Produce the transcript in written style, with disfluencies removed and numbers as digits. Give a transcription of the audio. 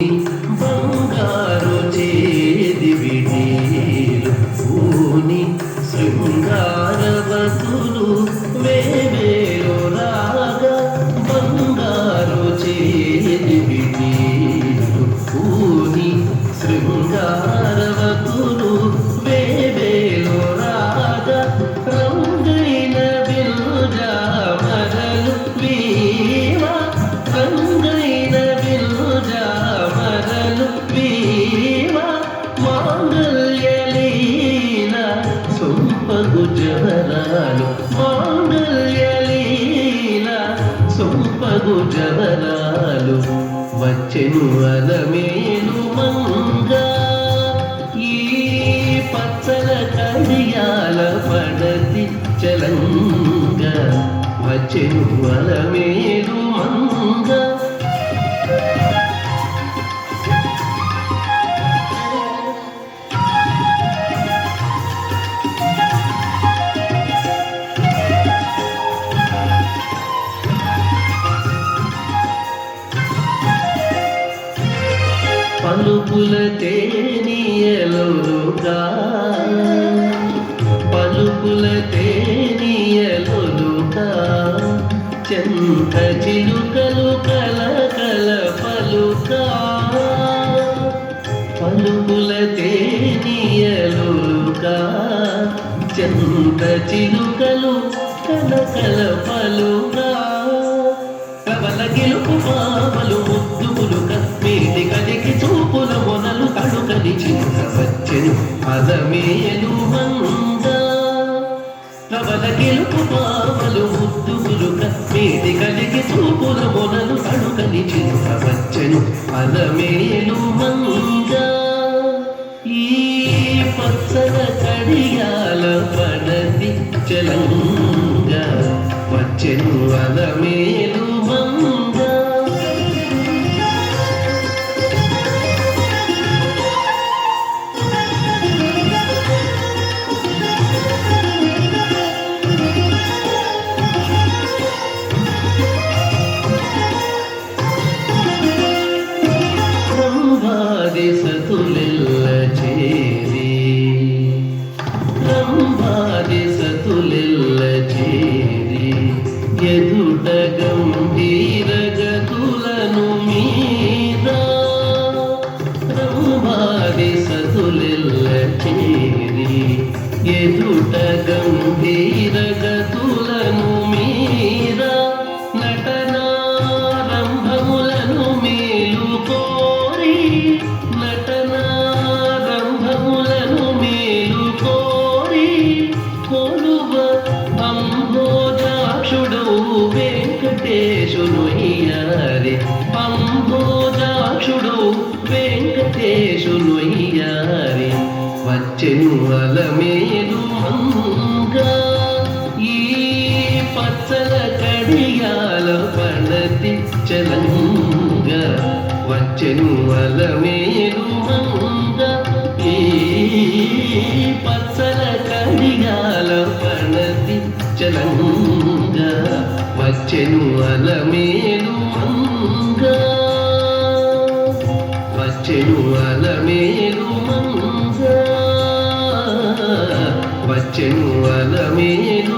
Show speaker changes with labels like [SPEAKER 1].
[SPEAKER 1] బంగారు చేది విడీలు పూని శృంగారవతులు వేవేలు రాగా బంగారు చేది విడీలు పూని శృంగారవతులు వేవేలు రాగా రంగైన బిల్జామరలు వీవా రంగైన జవరాలు మాంగళ్యలీల సొంపగు జవరాలు వచ్చెను అలమేలు మంగ ఈ పచ్చల కడియాల పడతి చలంగ వచ్చెను అలమేలు మంగ పలుకుల తేనియలుగా పలుకుల తేనియలుగా చెంత చిలుకలు కల కల పలుకా పలుకుల తేనియలుగా చెంత చిలుకలు కల కల పలుకా కవల గెలుపు పావలు ముద్దుములు కమ్మీటి కలికి చూపుల మొనలు కడుకని చింతవచ్చెను అలమేలు మంగ కవల గెలుపు పావలు ముద్దుములు కమ్మీటి కలికి చూపుల మొనలు కడుకని చింతవచ్చెను అలమేలు మంగ ఈ పచ్చల కడియాల పడతి చలంగ వచ్చెను అలమేలు మంగ రంభాది సతులెల్ల చేరి రంభాది సతులెల్ల చేరి ఎదుట గంభీర గతులను మీదా రంభాది సతులెల్ల చేరి ఎదుట గంభీర గతులను మీదా నటనారంభములను మేలుకోరి నటనారంభములను మేలుకోరి కొలువ అంబోజాక్షుడవు వెంకటేశును ఇయారి అంబోజాక్షుడవు వెంకటేశును ఇయారి వచ్చెను అలమేలు మంగ ఈ పచ్చల కడియాల పడతి చలంగ వచ్చెను అలమేలు మంగ ఈ పచ్చల కడియాల పడతి చలంగ వచ్చెను అలమేలు మంగ వచ్చెను అలమేలు మంగ వచ్చెను అలమేలు